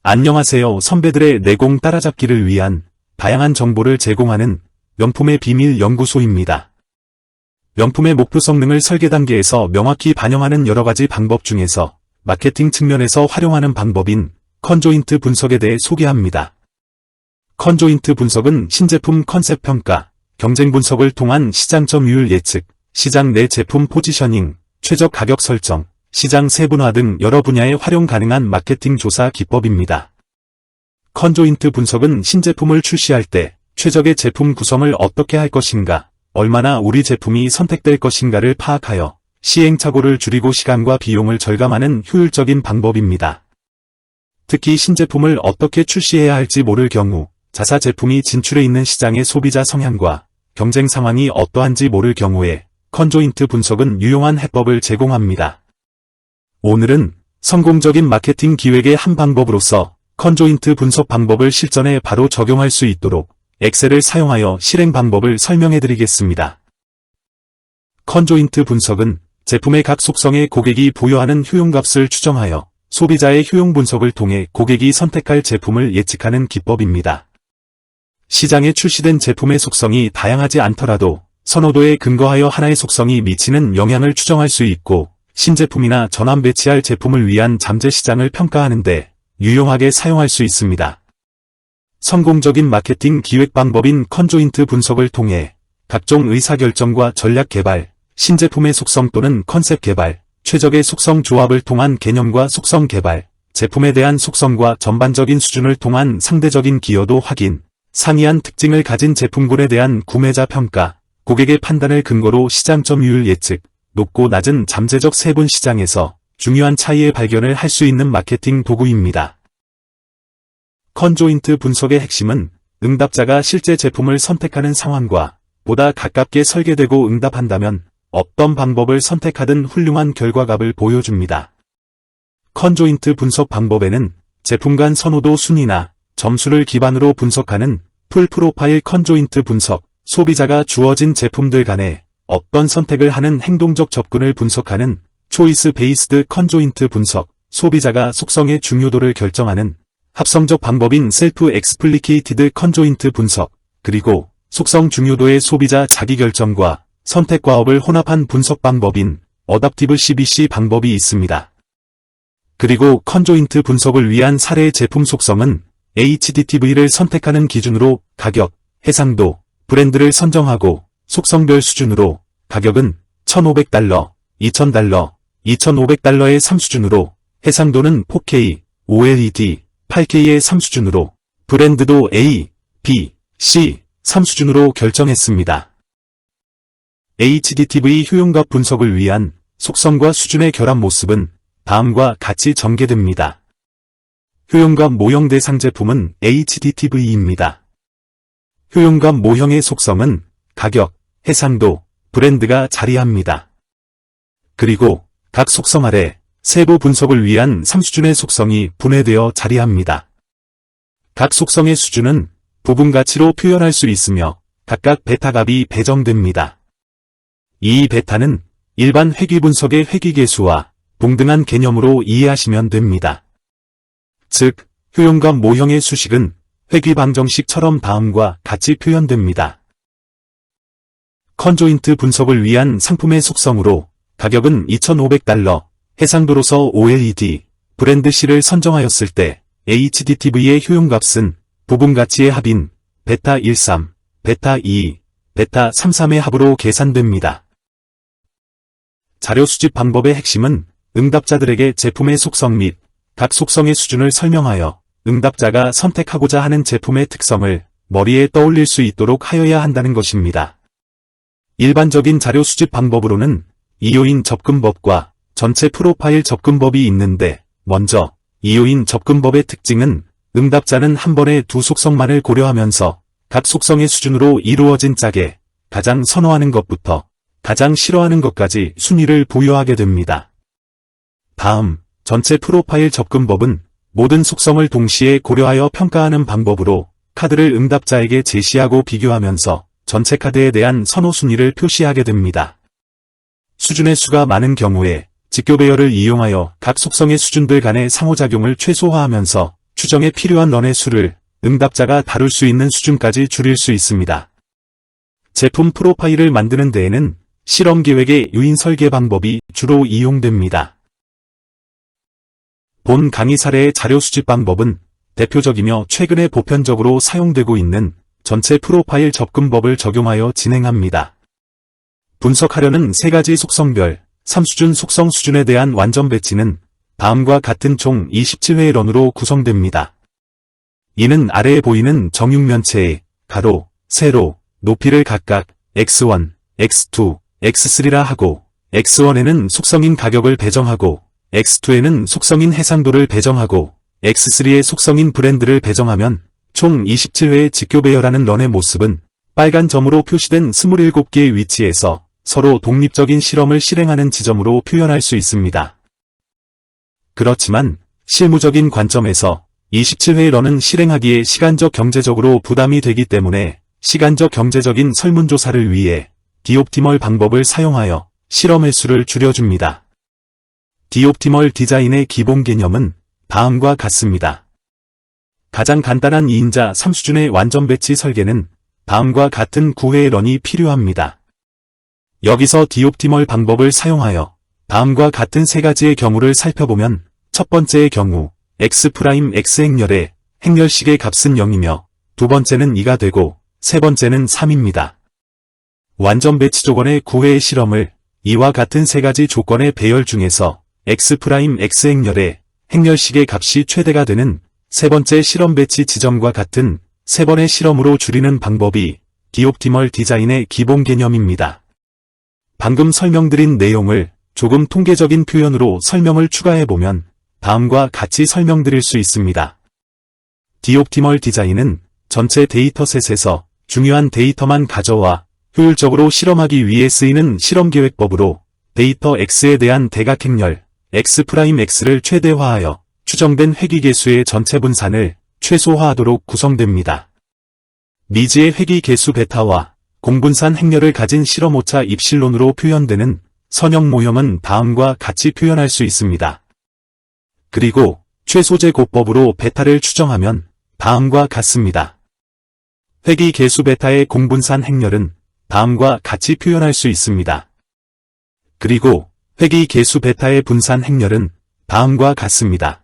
안녕하세요. 선배들의 내공 따라잡기를 위한 다양한 정보를 제공하는 명품의 비밀 연구소입니다. 명품의 목표 성능을 설계 단계에서 명확히 반영하는 여러가지 방법 중에서 마케팅 측면에서 활용하는 방법인 컨조인트 분석에 대해 소개합니다. 컨조인트 분석은 신제품 컨셉 평가, 경쟁 분석을 통한 시장 점유율 예측, 시장 내 제품 포지셔닝, 최적 가격 설정, 시장 세분화 등 여러 분야에 활용 가능한 마케팅 조사 기법입니다. 컨조인트 분석은 신제품을 출시할 때 최적의 제품 구성을 어떻게 할 것인가, 얼마나 우리 제품이 선택될 것인가를 파악하여 시행착오를 줄이고 시간과 비용을 절감하는 효율적인 방법입니다. 특히 신제품을 어떻게 출시해야 할지 모를 경우, 자사 제품이 진출해 있는 시장의 소비자 성향과 경쟁 상황이 어떠한지 모를 경우에 컨조인트 분석은 유용한 해법을 제공합니다. 오늘은 성공적인 마케팅 기획의 한 방법으로서 컨조인트 분석 방법을 실전에 바로 적용할 수 있도록 엑셀을 사용하여 실행 방법을 설명해 드리겠습니다. 컨조인트 분석은 제품의 각 속성에 고객이 부여하는 효용값을 추정하여 소비자의 효용 분석을 통해 고객이 선택할 제품을 예측하는 기법입니다. 시장에 출시된 제품의 속성이 다양하지 않더라도 선호도에 근거하여 하나의 속성이 미치는 영향을 추정할 수 있고, 신제품이나 전환 배치할 제품을 위한 잠재 시장을 평가하는데 유용하게 사용할 수 있습니다. 성공적인 마케팅 기획 방법인 컨조인트 분석을 통해 각종 의사결정과 전략 개발, 신제품의 속성 또는 컨셉 개발, 최적의 속성 조합을 통한 개념과 속성 개발, 제품에 대한 속성과 전반적인 수준을 통한 상대적인 기여도 확인, 상이한 특징을 가진 제품군에 대한 구매자 평가, 고객의 판단을 근거로 시장 점유율 예측, 높고 낮은 잠재적 세분 시장에서 중요한 차이의 발견을 할 수 있는 마케팅 도구입니다. 컨조인트 분석의 핵심은 응답자가 실제 제품을 선택하는 상황과 보다 가깝게 설계되고 응답한다면 어떤 방법을 선택하든 훌륭한 결과값을 보여줍니다. 컨조인트 분석 방법에는 제품 간 선호도 순위나 점수를 기반으로 분석하는 풀 프로파일 컨조인트 분석, 소비자가 주어진 제품들 간에 어떤 선택을 하는 행동적 접근을 분석하는 초이스 베이스드 컨조인트 분석, 소비자가 속성의 중요도를 결정하는 합성적 방법인 셀프 엑스플리케이티드 컨조인트 분석, 그리고 속성 중요도의 소비자 자기결정과 선택 과업을 혼합한 분석 방법인 어답티브 CBC 방법이 있습니다. 그리고 컨조인트 분석을 위한 사례 제품 속성은 HDTV를 선택하는 기준으로 가격, 해상도, 브랜드를 선정하고 속성별 수준으로 가격은 $1,500, $2,000, $2,500의 3수준으로 해상도는 4K, OLED, 8K의 3수준으로 브랜드도 A, B, C 3수준으로 결정했습니다. HDTV 효용값 분석을 위한 속성과 수준의 결합 모습은 다음과 같이 전개됩니다. 효용값 모형 대상 제품은 HDTV입니다. 효용값 모형의 속성은 가격, 해상도, 브랜드가 자리합니다. 그리고 각 속성 아래 세부 분석을 위한 3수준의 속성이 분해되어 자리합니다. 각 속성의 수준은 부분 가치로 표현할 수 있으며 각각 베타값이 배정됩니다. 이 베타는 일반 회귀 분석의 회귀계수와 동등한 개념으로 이해하시면 됩니다. 즉, 효용값 모형의 수식은 회귀 방정식처럼 다음과 같이 표현됩니다. 컨조인트 분석을 위한 상품의 속성으로 가격은 $2,500, 해상도로서 OLED, 브랜드 C를 선정하였을 때 HDTV의 효용값은 부분 가치의 합인 베타 13, 베타 22, 베타 33의 합으로 계산됩니다. 자료 수집 방법의 핵심은 응답자들에게 제품의 속성 및 각 속성의 수준을 설명하여 응답자가 선택하고자 하는 제품의 특성을 머리에 떠올릴 수 있도록 하여야 한다는 것입니다. 일반적인 자료 수집 방법으로는 이요인 접근법과 전체 프로파일 접근법이 있는데, 먼저 이요인 접근법의 특징은 응답자는 한 번에 두 속성만을 고려하면서 각 속성의 수준으로 이루어진 짝에 가장 선호하는 것부터 가장 싫어하는 것까지 순위를 부여하게 됩니다. 다음, 전체 프로파일 접근법은 모든 속성을 동시에 고려하여 평가하는 방법으로 카드를 응답자에게 제시하고 비교하면서 전체 카드에 대한 선호 순위를 표시하게 됩니다. 수준의 수가 많은 경우에 직교 배열을 이용하여 각 속성의 수준들 간의 상호작용을 최소화하면서 추정에 필요한 런의 수를 응답자가 다룰 수 있는 수준까지 줄일 수 있습니다. 제품 프로파일을 만드는 데에는 실험 계획의 요인 설계 방법이 주로 이용됩니다. 본 강의 사례의 자료 수집 방법은 대표적이며 최근에 보편적으로 사용되고 있는 전체 프로파일 접근법을 적용하여 진행합니다. 분석하려는 3가지 속성별, 3수준 속성 수준에 대한 완전 배치는 다음과 같은 총 27회의 런으로 구성됩니다. 이는 아래에 보이는 정육면체의 가로, 세로, 높이를 각각 x1, x2, x3라 하고 x1에는 속성인 가격을 배정하고 x2에는 속성인 해상도를 배정하고 x3의 속성인 브랜드를 배정하면 총 27회의 직교 배열하는 런의 모습은 빨간 점으로 표시된 27개의 위치에서 서로 독립적인 실험을 실행하는 지점으로 표현할 수 있습니다. 그렇지만 실무적인 관점에서 27회의 런은 실행하기에 시간적 경제적으로 부담이 되기 때문에 시간적 경제적인 설문조사를 위해 디옵티멀 방법을 사용하여 실험 횟수를 줄여줍니다. 디옵티멀 디자인의 기본 개념은 다음과 같습니다. 가장 간단한 2인자 3수준의 완전 배치 설계는 다음과 같은 9회의 런이 필요합니다. 여기서 디옵티멀 방법을 사용하여 다음과 같은 3가지의 경우를 살펴보면 첫 번째의 경우 x' x 행렬의 행렬식의 값은 0이며 두 번째는 2가 되고 세 번째는 3입니다. 완전 배치 조건의 9회의 실험을 이와 같은 3가지 조건의 배열 중에서 x' x 행렬의 행렬식의 값이 최대가 되는 세 번째 실험 배치 지점과 같은 3번의 실험으로 줄이는 방법이 디옵티멀 디자인의 기본 개념입니다. 방금 설명드린 내용을 조금 통계적인 표현으로 설명을 추가해보면 다음과 같이 설명드릴 수 있습니다. 디옵티멀 디자인은 전체 데이터셋에서 중요한 데이터만 가져와 효율적으로 실험하기 위해 쓰이는 실험계획법으로 데이터 X에 대한 대각행렬 X'X를 최대화하여 추정된 회귀개수의 전체 분산을 최소화하도록 구성됩니다. 미지의 회귀개수 베타와 공분산 행렬을 가진 실험 오차 입실론으로 표현되는 선형 모형은 다음과 같이 표현할 수 있습니다. 그리고 최소제곱법으로 베타를 추정하면 다음과 같습니다. 회귀개수 베타의 공분산 행렬은 다음과 같이 표현할 수 있습니다. 그리고 회귀개수 베타의 분산 행렬은 다음과 같습니다.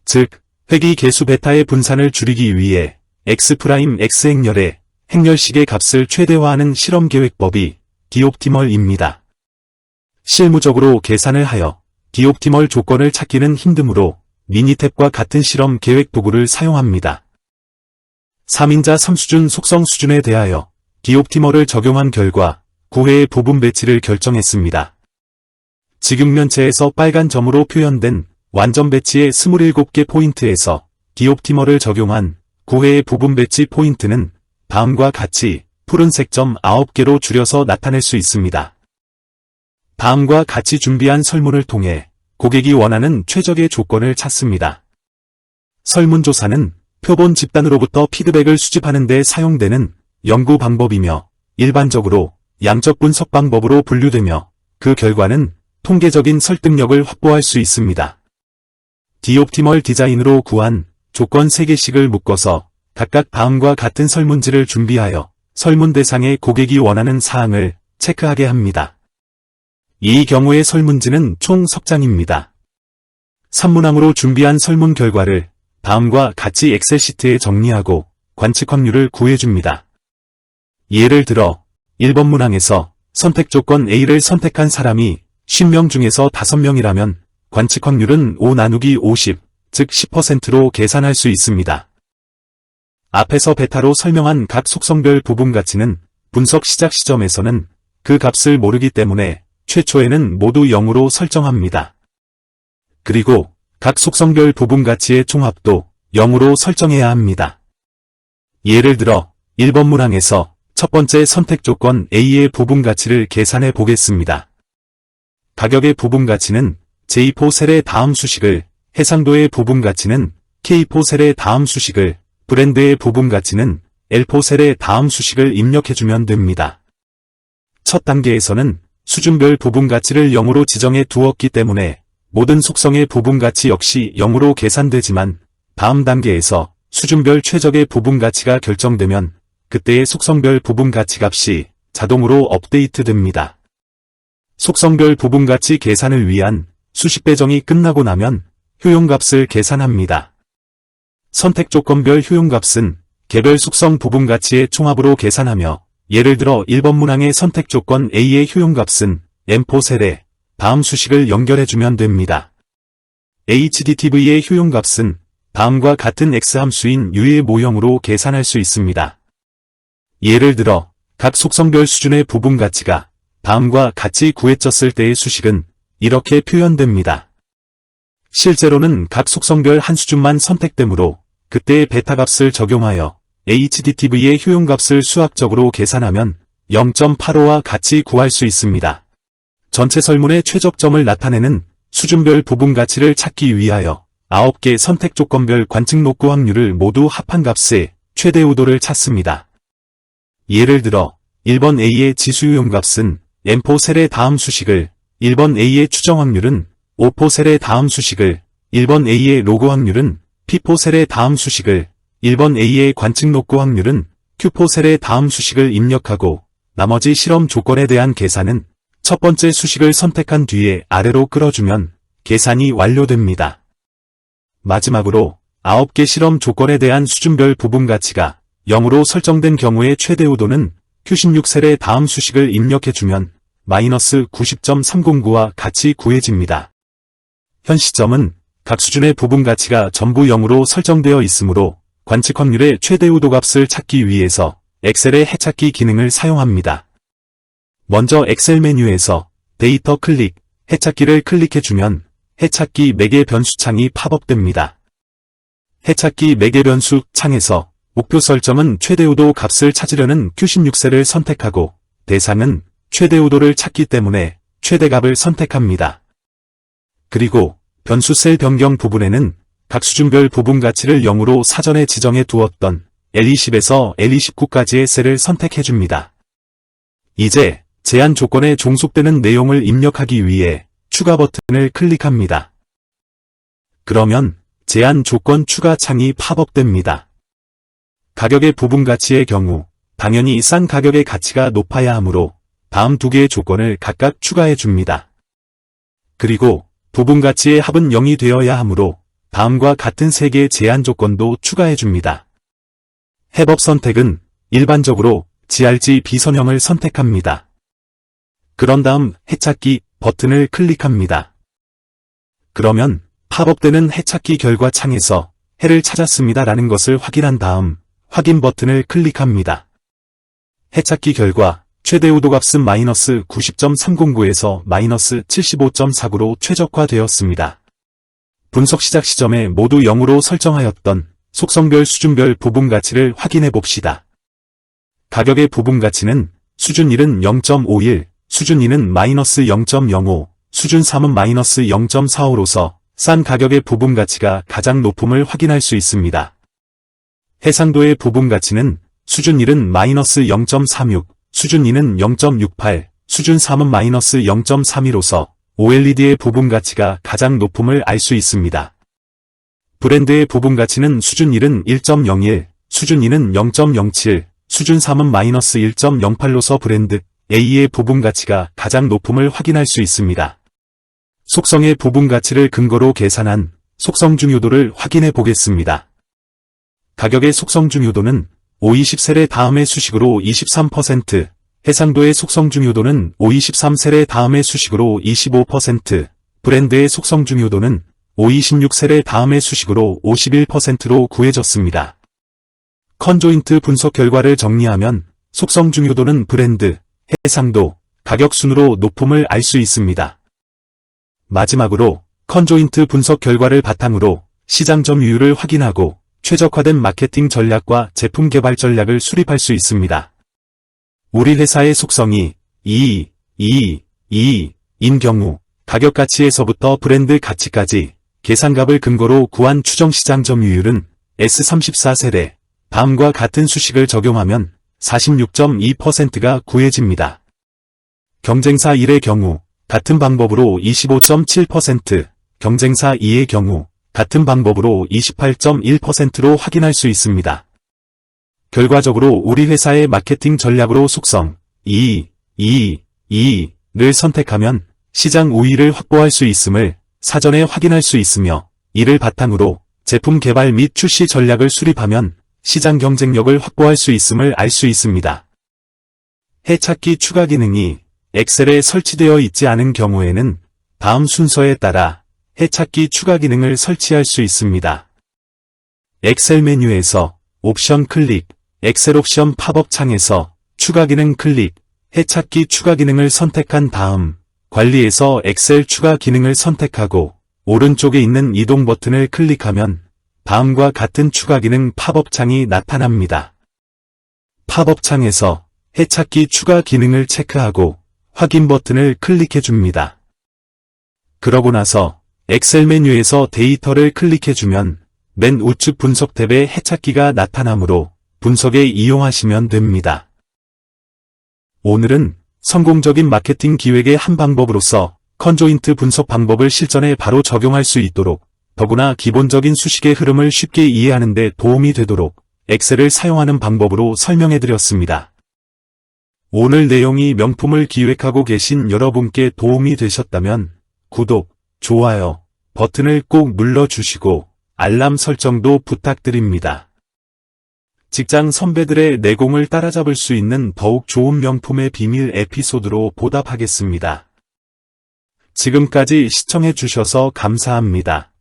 즉, 회귀개수 베타의 분산을 줄이기 위해 x' x 행렬의 행렬식의 값을 최대화하는 실험계획법이 디옵티멀입니다. 실무적으로 계산을 하여 디옵티멀 조건을 찾기는 힘드므로 미니탭과 같은 실험 계획 도구를 사용합니다. 3인자 3수준 속성 수준에 대하여 디옵티멀을 적용한 결과 9회의 부분 배치를 결정했습니다. 직육면체에서 빨간 점으로 표현된 완전 배치의 27개 포인트에서 디옵티멀을 적용한 9회의 부분 배치 포인트는 다음과 같이 푸른색 점 9개로 줄여서 나타낼 수 있습니다. 다음과 같이 준비한 설문을 통해 고객이 원하는 최적의 조건을 찾습니다. 설문조사는 표본 집단으로부터 피드백을 수집하는 데 사용되는 연구 방법이며 일반적으로 양적 분석 방법으로 분류되며 그 결과는 통계적인 설득력을 확보할 수 있습니다. 디옵티멀 디자인으로 구한 조건 3개씩을 묶어서 각각 다음과 같은 설문지를 준비하여 설문 대상의 고객이 원하는 사항을 체크하게 합니다. 이 경우의 설문지는 총 석장입니다. 3문항으로 준비한 설문 결과를 다음과 같이 엑셀시트에 정리하고 관측 확률을 구해줍니다. 예를 들어 1번 문항에서 선택 조건 A를 선택한 사람이 50명 중에서 5명이라면 관측 확률은 5 나누기 50, 즉 10%로 계산할 수 있습니다. 앞에서 베타로 설명한 각 속성별 부분 가치는 분석 시작 시점에서는 그 값을 모르기 때문에 최초에는 모두 0으로 설정합니다. 그리고 각 속성별 부분 가치의 총합도 0으로 설정해야 합니다. 예를 들어 1번 문항에서 첫 번째 선택 조건 A의 부분 가치를 계산해 보겠습니다. 가격의 부분 가치는 J4 셀의 다음 수식을, 해상도의 부분 가치는 K4 셀의 다음 수식을, 브랜드의 부분 가치는 L4 셀의 다음 수식을 입력해주면 됩니다. 첫 단계에서는 수준별 부분 가치를 0으로 지정해 두었기 때문에 모든 속성의 부분 가치 역시 0으로 계산되지만 다음 단계에서 수준별 최적의 부분가치가 결정되면 그때의 속성별 부분가치값이 자동으로 업데이트됩니다. 속성별 부분가치 계산을 위한 수식 배정이 끝나고 나면 효용값을 계산합니다. 선택조건별 효용값은 개별 속성 부분가치의 총합으로 계산하며 예를 들어 1번 문항의 선택조건 A의 효용값은 M4 세례, 다음 수식을 연결해주면 됩니다. HDTV의 효용값은 다음과 같은 X함수인 U의 모형으로 계산할 수 있습니다. 예를 들어 각 속성별 수준의 부분가치가 다음과 같이 구해졌을 때의 수식은 이렇게 표현됩니다. 실제로는 각 속성별 한 수준만 선택되므로 그때의 베타값을 적용하여 HDTV의 효용값을 수학적으로 계산하면 0.85와 같이 구할 수 있습니다. 전체 설문의 최적점을 나타내는 수준별 부분가치를 찾기 위하여 9개 선택조건별 관측 녹구 확률을 모두 합한 값의 최대 우도를 찾습니다. 예를 들어 1번 A의 지수 효용값은 M4 세례 다음 수식을, 1번 A의 추정 확률은 5% 세례 다음 수식을, 1번 A의 로그 확률은 P4 세례 다음 수식을, 1번 A의 관측 녹구 확률은 Q4 세례 다음 수식을 입력하고 나머지 실험 조건에 대한 계산은 첫 번째 수식을 선택한 뒤에 아래로 끌어주면 계산이 완료됩니다. 마지막으로 9개 실험 조건에 대한 수준별 부분가치가 0으로 설정된 경우의 최대 우도는 Q16 세례 다음 수식을 입력해주면 마이너스 90.309와 같이 구해집니다. 현 시점은 각 수준의 부분가치가 전부 0으로 설정되어 있으므로 관측 확률의 최대 우도 값을 찾기 위해서 엑셀의 해찾기 기능을 사용합니다. 먼저 엑셀 메뉴에서 데이터 클릭, 해찾기를 클릭해주면 해찾기 매개 변수 창이 팝업됩니다. 해찾기 매개 변수 창에서 목표 설정은 최대 우도 값을 찾으려는 Q16셀을 선택하고 대상은 최대 우도를 찾기 때문에 최대값을 선택합니다. 그리고 변수 셀 변경 부분에는 각 수준별 부분가치를 0으로 사전에 지정해 두었던 L20에서 L29까지의 셀을 선택해줍니다. 이제 제한 조건에 종속되는 내용을 입력하기 위해 추가 버튼을 클릭합니다. 그러면 제한 조건 추가 창이 팝업됩니다. 가격의 부분가치의 경우 당연히 싼 가격의 가치가 높아야 하므로 다음 두 개의 조건을 각각 추가해 줍니다. 그리고 부분가치의 합은 0이 되어야 하므로 다음과 같은 세 개의 제한 조건도 추가해 줍니다. 해법 선택은 일반적으로 GRG 비선형을 선택합니다. 그런 다음 해찾기 버튼을 클릭합니다. 그러면 팝업되는 해찾기 결과 창에서 해를 찾았습니다 라는 것을 확인한 다음 확인 버튼을 클릭합니다. 해찾기 결과 최대 우도 값은 마이너스 90.309에서 마이너스 75.49로 최적화되었습니다. 분석 시작 시점에 모두 0으로 설정하였던 속성별 수준별 부분가치를 확인해 봅시다. 가격의 부분가치는 수준 1은 0.51, 수준 2는 마이너스 0.05, 수준 3은 마이너스 0.45로서 싼 가격의 부분가치가 가장 높음을 확인할 수 있습니다. 해상도의 부분가치는 수준 1은 마이너스 0.36, 수준 2는 0.68, 수준 3은 마이너스 0.32로서 OLED의 부분가치가 가장 높음을 알 수 있습니다. 브랜드의 부분가치는 수준 1은 1.01, 수준 2는 0.07, 수준 3은 마이너스 1.08로서 브랜드 A의 부분가치가 가장 높음을 확인할 수 있습니다. 속성의 부분가치를 근거로 계산한 속성 중요도를 확인해 보겠습니다. 가격의 속성 중요도는 520셀의 다음의 수식으로 23%, 해상도의 속성 중요도는 523셀의 다음의 수식으로 25%, 브랜드의 속성 중요도는 526셀의 다음의 수식으로 51%로 구해졌습니다. 컨조인트 분석 결과를 정리하면 속성 중요도는 브랜드, 해상도, 가격 순으로 높음을 알 수 있습니다. 마지막으로 컨조인트 분석 결과를 바탕으로 시장 점유율을 확인하고 최적화된 마케팅 전략과 제품 개발 전략을 수립할 수 있습니다. 우리 회사의 속성이 2인 경우 가격 가치에서부터 브랜드 가치까지 계산값을 근거로 구한 추정 시장 점유율은 S34세대, 다음과 같은 수식을 적용하면 46.2%가 구해집니다. 경쟁사 1의 경우 같은 방법으로 25.7%, 경쟁사 2의 경우 같은 방법으로 28.1%로 확인할 수 있습니다. 결과적으로 우리 회사의 마케팅 전략으로 속성 2를 선택하면 시장 우위를 확보할 수 있음을 사전에 확인할 수 있으며, 이를 바탕으로 제품 개발 및 출시 전략을 수립하면 시장 경쟁력을 확보할 수 있음을 알 수 있습니다. 해찾기 추가 기능이 엑셀에 설치되어 있지 않은 경우에는 다음 순서에 따라 해찾기 추가 기능을 설치할 수 있습니다. 엑셀 메뉴에서 옵션 클릭, 엑셀 옵션 팝업 창에서 추가 기능 클릭, 해찾기 추가 기능을 선택한 다음 관리에서 엑셀 추가 기능을 선택하고 오른쪽에 있는 이동 버튼을 클릭하면 다음과 같은 추가 기능 팝업 창이 나타납니다. 팝업 창에서 해찾기 추가 기능을 체크하고 확인 버튼을 클릭해 줍니다. 그러고 나서 엑셀 메뉴에서 데이터를 클릭해 주면 맨 우측 분석 탭에 해찾기가 나타나므로 분석에 이용하시면 됩니다. 오늘은 성공적인 마케팅 기획의 한 방법으로서 컨조인트 분석 방법을 실전에 바로 적용할 수 있도록, 더구나 기본적인 수식의 흐름을 쉽게 이해하는 데 도움이 되도록 엑셀을 사용하는 방법으로 설명해드렸습니다. 오늘 내용이 명품을 기획하고 계신 여러분께 도움이 되셨다면 구독, 좋아요 버튼을 꼭 눌러주시고 알람 설정도 부탁드립니다. 직장 선배들의 내공을 따라잡을 수 있는 더욱 좋은 명품의 비밀 에피소드로 보답하겠습니다. 지금까지 시청해주셔서 감사합니다.